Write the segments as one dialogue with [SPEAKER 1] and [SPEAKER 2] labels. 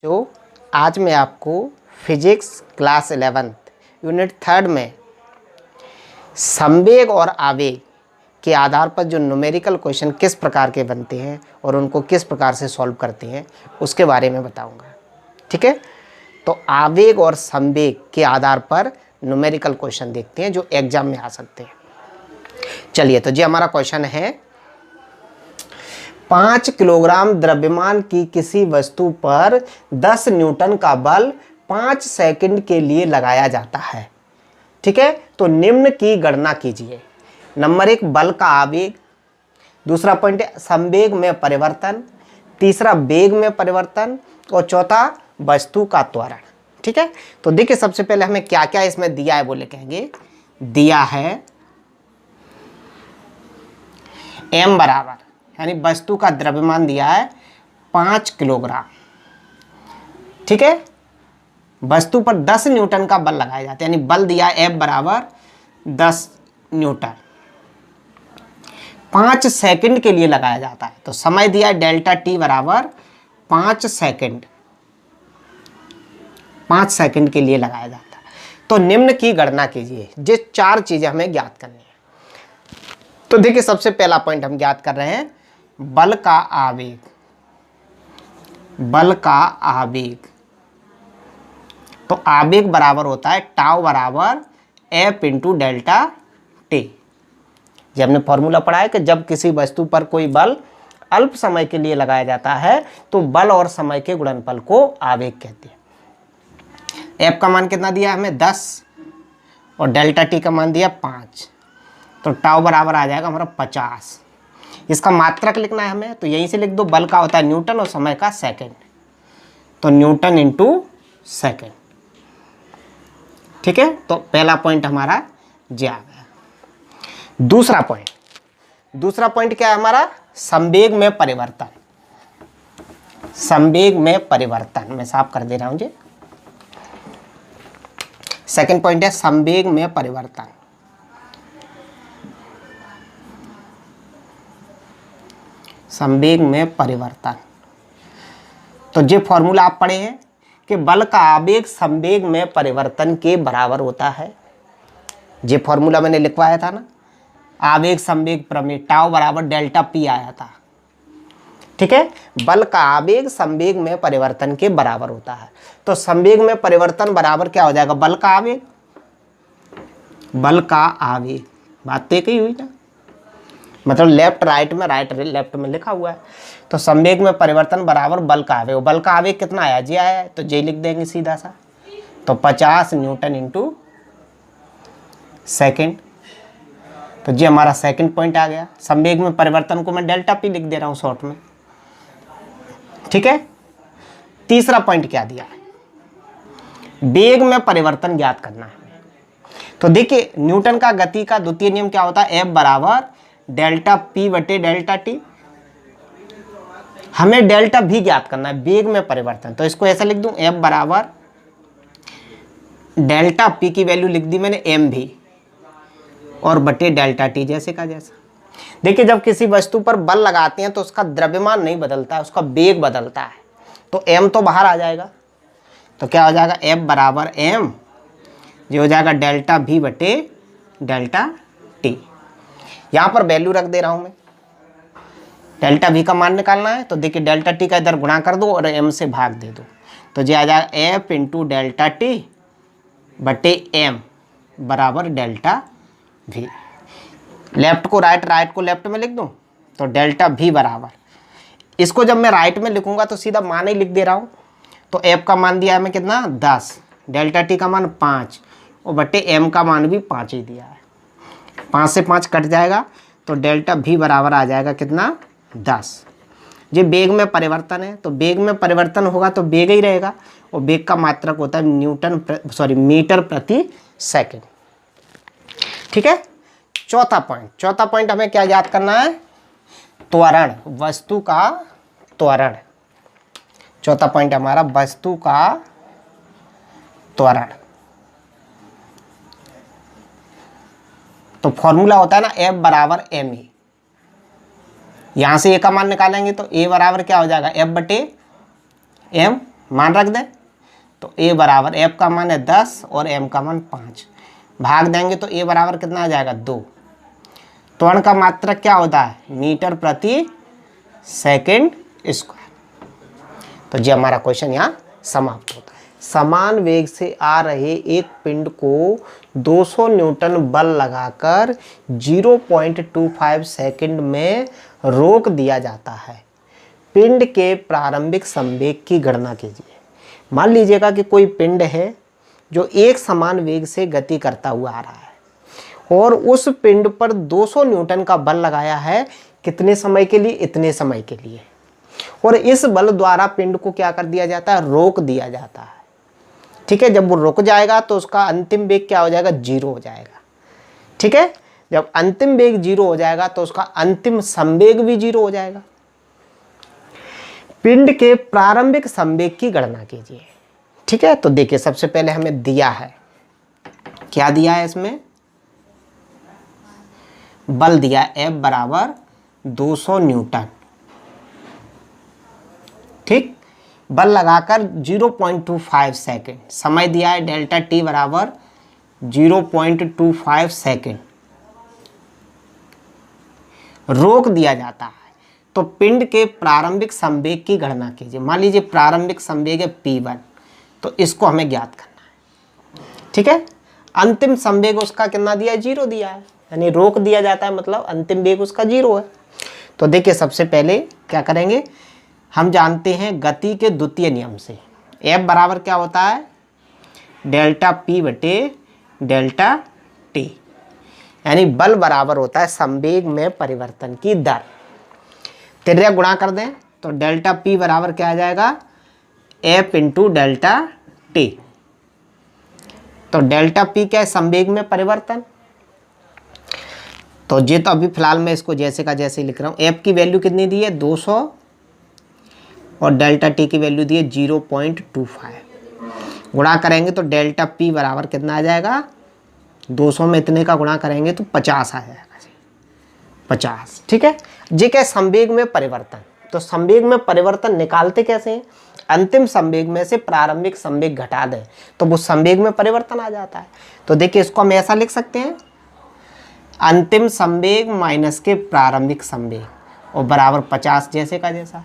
[SPEAKER 1] जो आज मैं आपको फिजिक्स क्लास 11th यूनिट 3 में संवेग और आवेग के आधार पर जो न्यूमेरिकल क्वेश्चन किस प्रकार के बनते हैं और उनको किस प्रकार से सॉल्व करते हैं उसके बारे में बताऊंगा। ठीक है, तो आवेग और संवेग के आधार पर न्यूमेरिकल क्वेश्चन देखते हैं जो एग्जाम में आ सकते हैं। चलिए, तो जी हमारा क्वेश्चन है 5 किलोग्राम द्रव्यमान की किसी वस्तु पर 10 न्यूटन का बल 5 सेकंड के लिए लगाया जाता है। ठीक है, तो निम्न की गणना कीजिए। नंबर 1 बल का आवेग, दूसरा पॉइंट है संवेग में परिवर्तन, तीसरा वेग में परिवर्तन और चौथा वस्तु का त्वरण। ठीक है, तो देखिए सबसे पहले हमें क्या क्या इसमें दिया है वो लिखेंगे। दिया है m बराबर यानी वस्तु का द्रव्यमान दिया है 5 किलोग्राम। ठीक है, वस्तु पर 10 न्यूटन का बल लगाया जाता है, यानी बल दिया है F बराबर 10 न्यूटन, 5 सेकंड के लिए लगाया जाता है। तो समय दिया है डेल्टा टी बराबर 5 सेकंड, 5 सेकंड के लिए लगाया जाता है। तो निम्न की गणना कीजिए। ये 4 चीजें हमें ज्ञात करनी है। तो देखिए सबसे पहला पॉइंट हम ज्ञात कर रहे हैं बल का आवेग। बल का आवेग, तो आवेग बराबर होता है टाउ बराबर F इंटू डेल्टा टी। जब हमने फॉर्मूला पढ़ा है कि जब किसी वस्तु पर कोई बल अल्प समय के लिए लगाया जाता है तो बल और समय के गुणनफल को आवेग कहते हैं। F का मान कितना दिया हमें 10 और डेल्टा टी का मान दिया 5, तो टाउ बराबर आ जाएगा हमारा 50। इसका मात्रक लिखना है हमें, तो यहीं से लिख दो। बल का होता है न्यूटन और समय का सेकंड, तो न्यूटन इंटू सेकंड। ठीक है, तो पहला पॉइंट हमारा जे आ गया। दूसरा पॉइंट क्या है हमारा संवेग में परिवर्तन। संवेग में परिवर्तन मैं साफ कर दे रहा हूं जी। सेकंड पॉइंट है संवेग में परिवर्तन। संवेग में परिवर्तन, तो ये फॉर्मूला आप पढ़े हैं कि बल का आवेग संवेग में परिवर्तन के बराबर होता है। ये फॉर्मूला मैंने लिखवाया था ना, आवेग संवेग प्रमेय, टाउ बराबर डेल्टा पी आया था। ठीक है, बल का आवेग संवेग में परिवर्तन के बराबर होता है। तो संवेग में परिवर्तन बराबर क्या हो जाएगा बल का आवेग। बल का आवेग, बात तो एक ही हुई ना, मतलब लेफ्ट राइट में, राइट लेफ्ट में लिखा हुआ है। तो संवेग में परिवर्तन बराबर बल का आवेग। बल का आवेग कितना आया जी आया है, तो जे लिख देंगे सीधा सा। तो 50 न्यूटन इंटू सेकेंड, तो जी हमारा सेकंड पॉइंट आ गया। संवेग में परिवर्तन को मैं डेल्टा पी लिख दे रहा हूँ शॉर्ट में। ठीक है, तीसरा पॉइंट क्या दिया है, वेग में परिवर्तन ज्ञात करना है। तो देखिए न्यूटन का गति का द्वितीय नियम क्या होता है, F बराबर डेल्टा पी बटे डेल्टा टी। हमें डेल्टा भी ज्ञात करना है, वेग में परिवर्तन। तो इसको ऐसा लिख दूं, F बराबर डेल्टा पी की वैल्यू लिख दी मैंने एम भी और बटे डेल्टा टी, जैसे का जैसा। देखिए जब किसी वस्तु पर बल लगाते हैं तो उसका द्रव्यमान नहीं बदलता है, उसका वेग बदलता है। तो m तो बाहर आ जाएगा, तो क्या हो जाएगा F बराबर m, जो हो जाएगा डेल्टा भी बटे डेल्टा टी। यहाँ पर वैल्यू रख दे रहा हूँ मैं, डेल्टा भी का मान निकालना है। तो देखिए डेल्टा टी का इधर गुणा कर दो और m से भाग दे दो, तो जो आ जाएगा F इंटू डेल्टा टी बटे m बराबर डेल्टा भी। लेफ्ट को राइट, राइट को लेफ्ट में लिख दूं, तो डेल्टा भी बराबर, इसको जब मैं राइट में लिखूंगा तो सीधा मान ही लिख दे रहा हूँ। तो F का मान दिया है मैं कितना 10, डेल्टा टी का मान 5 और बटे m का मान भी 5 ही दिया है। 5 से 5 कट जाएगा, तो डेल्टा भी बराबर आ जाएगा कितना 10। ये वेग में परिवर्तन है, तो वेग में परिवर्तन होगा तो वेग ही रहेगा, और वेग का मात्रक होता है मीटर प्रति सेकंड। ठीक है, चौथा पॉइंट हमें क्या याद करना है, त्वरण, वस्तु का त्वरण। चौथा पॉइंट हमारा वस्तु का त्वरण। तो फॉर्मूला होता है ना F बराबर m ई। यहाँ से ए का मान निकालेंगे तो ए बराबर क्या हो जाएगा F बटे m मान रख दें तो a बराबर f का मान है 10 और m का मान 5, भाग देंगे तो a बराबर कितना आ जाएगा 2। त्वरण का मात्रक क्या होता है? मीटर प्रति सेकंड स्क्वायर। तो जी हमारा क्वेश्चन यहाँ समाप्त होता है। समान वेग से आ रहे एक पिंड को 200 न्यूटन बल लगाकर 0.25 सेकंड में रोक दिया जाता है। पिंड के प्रारंभिक संवेग की गणना कीजिए। मान लीजिएगा कि कोई पिंड है जो एक समान वेग से गति करता हुआ आ रहा है और उस पिंड पर 200 न्यूटन का बल लगाया है। कितने समय के लिए? इतने समय के लिए। और इस बल द्वारा पिंड को क्या कर दिया जाता है? रोक दिया जाता है। ठीक है, जब वो रुक जाएगा तो उसका अंतिम वेग क्या हो जाएगा? 0 हो जाएगा। ठीक है, जब अंतिम वेग 0 हो जाएगा तो उसका अंतिम संवेग भी 0 हो जाएगा। पिंड के प्रारंभिक संवेग की गणना कीजिए। ठीक है, तो देखिए सबसे पहले हमें दिया है, क्या दिया है इसमें? बल दिया F बराबर 200 न्यूटन। ठीक, बल लगाकर 0.25 सेकेंड, समय दिया है डेल्टा टी बराबर 0.25 सेकेंड, रोक दिया जाता है। तो पिंड के प्रारंभिक संवेग की गणना कीजिए। मान लीजिए प्रारंभिक संवेग है p1, तो इसको हमें ज्ञात करना है। ठीक है, अंतिम संवेग उसका कितना दिया है? 0 दिया है, यानी रोक दिया जाता है, मतलब अंतिम वेग उसका 0 है। तो देखिए सबसे पहले क्या करेंगे, हम जानते हैं गति के द्वितीय नियम से F बराबर क्या होता है? डेल्टा P बटे डेल्टा T, यानी बल बराबर होता है संवेग में परिवर्तन की दर। त्रिज्या गुणा कर दें तो डेल्टा P बराबर क्या आ जाएगा? F into delta T। तो डेल्टा P क्या है? संवेग में परिवर्तन। तो ये तो अभी फिलहाल मैं इसको जैसे का जैसे लिख रहा हूँ। F की वैल्यू कितनी दी है? 200 और डेल्टा T की वैल्यू दी है 0.25। गुणा करेंगे तो डेल्टा P बराबर कितना आ जाएगा? 200 में इतने का गुणा करेंगे तो 50 आ जाएगा, 50। ठीक है, जी क्या? संवेग में परिवर्तन। तो संवेग में परिवर्तन निकालते कैसे हैं? अंतिम संवेग में से प्रारंभिक संवेग घटा दें तो वो संवेग में परिवर्तन आ जाता है। तो देखिए इसको हम ऐसा लिख सकते हैं, अंतिम संवेग माइनस के प्रारंभिक संवेग और बराबर 50 जैसे का जैसा,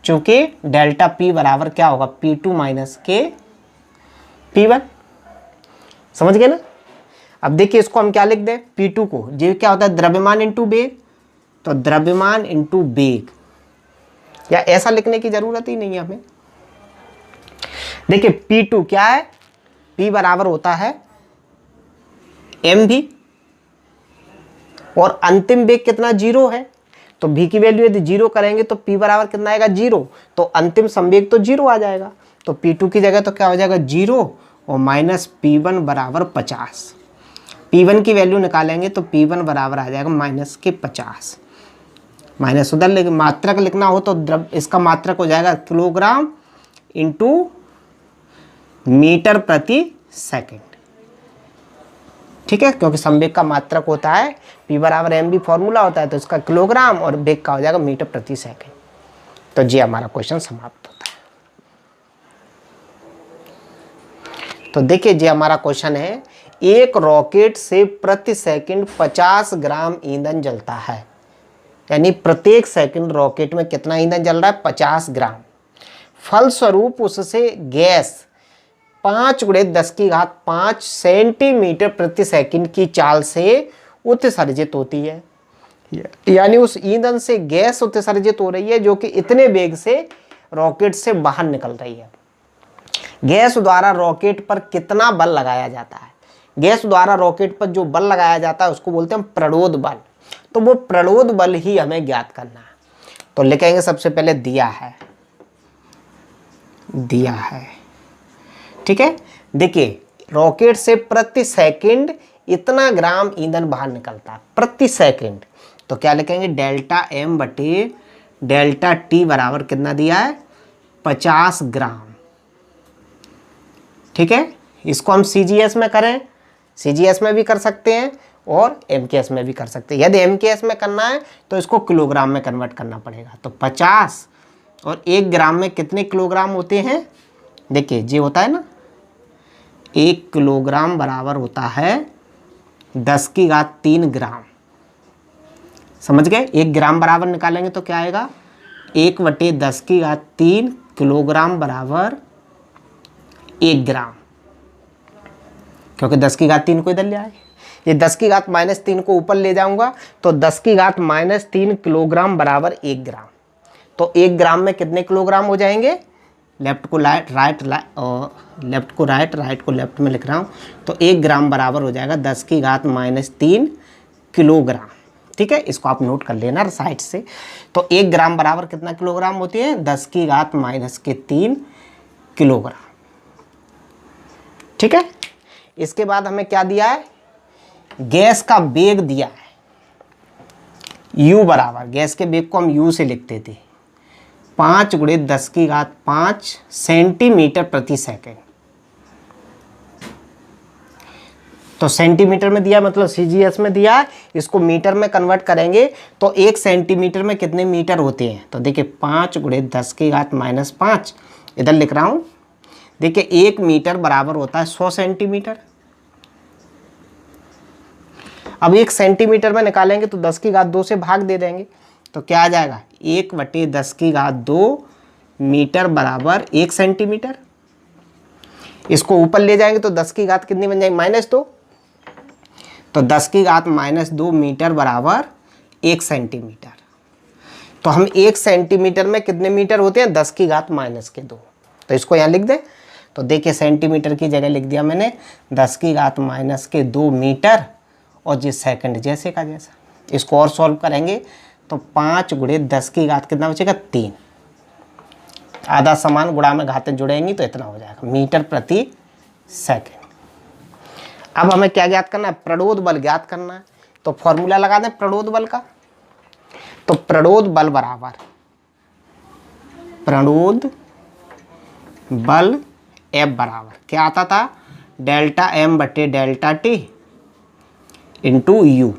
[SPEAKER 1] चूंकि डेल्टा P बराबर क्या होगा? P2 माइनस के P1। समझ गए ना? अब देखिए इसको हम क्या लिख दें? P2 को, ये क्या होता है? द्रव्यमान इंटू वेग। तो द्रव्यमान इंटू वेग, या ऐसा लिखने की जरूरत ही नहीं है हमें। देखिए P2 क्या है? P बराबर होता है mv और अंतिम वेग कितना? 0 है। तो v की वैल्यू यदि 0 करेंगे तो P बराबर कितना आएगा? 0। तो अंतिम संवेग तो 0 आ जाएगा। तो P2 की जगह तो क्या हो जाएगा? 0 और माइनस P1 बराबर 50। P1 की वैल्यू निकालेंगे तो P1 बराबर आ जाएगा माइनस के 50। माइनस उधर लेकिन मात्रक लिखना हो तो इसका मात्रक हो जाएगा किलोग्राम इंटू मीटर प्रति सेकंड। ठीक है, क्योंकि संवेग का मात्रक होता है P बराबर mv फॉर्मूला होता है, तो इसका किलोग्राम और वेग का हो जाएगा मीटर प्रति सेकंड। तो जी हमारा क्वेश्चन समाप्त होता है। तो देखिए जी हमारा क्वेश्चन है, एक रॉकेट से प्रति सेकंड 50 ग्राम ईंधन जलता है, यानी प्रत्येक सेकंड रॉकेट में कितना ईंधन जल रहा है? 50 ग्राम। फलस्वरूप उससे गैस 5 × 10⁵ सेंटीमीटर प्रति सेकंड की चाल से उत्सर्जित होती है। यानी उस ईंधन से गैस उत्सर्जित हो रही है जो कि इतने वेग से रॉकेट से बाहर निकल रही है। गैस द्वारा रॉकेट पर कितना बल लगाया जाता है? गैस द्वारा रॉकेट पर जो बल लगाया जाता है उसको बोलते हैं प्रणोद बल। तो वो प्रणोद बल ही हमें ज्ञात करना है। तो लिखेंगे सबसे पहले दिया है। ठीक है, देखिए रॉकेट से प्रति सेकंड इतना ग्राम ईंधन बाहर निकलता है प्रति सेकंड। तो क्या लिखेंगे? डेल्टा m बटे डेल्टा t बराबर कितना दिया है? 50 ग्राम। ठीक है, इसको हम CGS में करें, CGS में भी कर सकते हैं और MKS में भी कर सकते हैं। यदि MKS में करना है तो इसको किलोग्राम में कन्वर्ट करना पड़ेगा। तो 50 और 1 ग्राम में कितने किलोग्राम होते हैं? देखिए ये होता है ना 1 किलोग्राम बराबर होता है 10⁻³ ग्राम। समझ गए? 1 ग्राम बराबर निकालेंगे तो क्या आएगा 1/10⁻³ किलोग्राम बराबर 1 ग्राम, क्योंकि 10⁻³ को इधर ले आए। ये 10⁻³ को ऊपर ले जाऊंगा तो 10⁻³ किलोग्राम बराबर 1 ग्राम। तो 1 ग्राम में कितने किलोग्राम हो जाएंगे? लेफ्ट को राइट, लेफ्ट को राइट, राइट को लेफ्ट में लिख रहा हूँ। तो 1 ग्राम बराबर हो जाएगा 10⁻³ किलोग्राम। ठीक है, इसको आप नोट कर लेना साइड से। तो 1 ग्राम बराबर कितना किलोग्राम होती है? 10⁻³ किलोग्राम। ठीक है, इसके बाद हमें क्या दिया है? गैस का वेग दिया है u बराबर, गैस के वेग को हम u से लिखते थे 5 × 10⁵ सेंटीमीटर प्रति सेकेंड। तो सेंटीमीटर में दिया मतलब CGS में दिया है, इसको मीटर में कन्वर्ट करेंगे तो 1 सेंटीमीटर में कितने मीटर होते हैं? तो देखिए 5 × 10⁻⁵ इधर लिख रहा हूँ। देखिए 1 मीटर बराबर होता है 100 सेंटीमीटर। अब 1 सेंटीमीटर में निकालेंगे तो 10⁻² से भाग दे देंगे तो क्या आ जाएगा 1/10⁻² मीटर बराबर 1 सेंटीमीटर। इसको ऊपर ले जाएंगे तो 10 की घात कितनी बन जाएगी? -2। तो 10 की घात -2 मीटर बराबर 1 सेंटीमीटर। तो हम 1 सेंटीमीटर में कितने मीटर होते हैं? 10 की घात -2। तो इसको यहाँ लिख दें। तो देखिए सेंटीमीटर की जगह लिख दिया मैंने 10 की घात -2 मीटर और ये सेकंड जैसे का जैसा। इसको और सॉल्व करेंगे तो 5 × 10 की घात कितना बचेगा? 3। आधा समान गुणा में घातें जुड़ेंगी तो इतना हो जाएगा मीटर प्रति सेकंड। अब हमें क्या ज्ञात करना है? प्रणोद बल ज्ञात करना है। तो फॉर्मूला लगा दें प्रणोद बल का। तो प्रणोद बल बराबर प्रणोद बल F बराबर क्या आता था? ΔM/ΔT into U।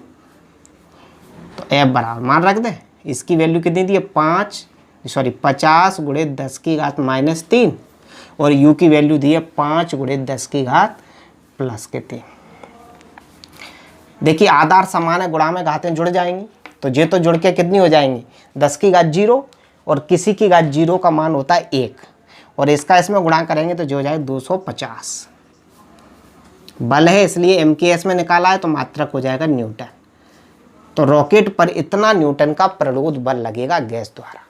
[SPEAKER 1] तो F बराबर मान रख दें। इसकी वैल्यू कितनी दी है? 50 × 10⁻³ और U की वैल्यू दी है 5 × 10⁻⁻3। देखिए आधार समान है, गुणा में घातें जुड़ जाएंगी तो ये तो जुड़ के कितनी हो जाएंगी? 10 की घात 0 और किसी की घात 0 का मान होता है 1 और इसका इसमें गुणा करेंगे तो जो हो जाएगा 250। बल है इसलिए MKS में निकाला है तो मात्रक हो जाएगा न्यूटन। तो रॉकेट पर इतना न्यूटन का प्रणोद बल लगेगा गैस द्वारा।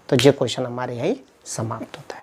[SPEAKER 1] तो ये क्वेश्चन हमारे यही समाप्त होता है।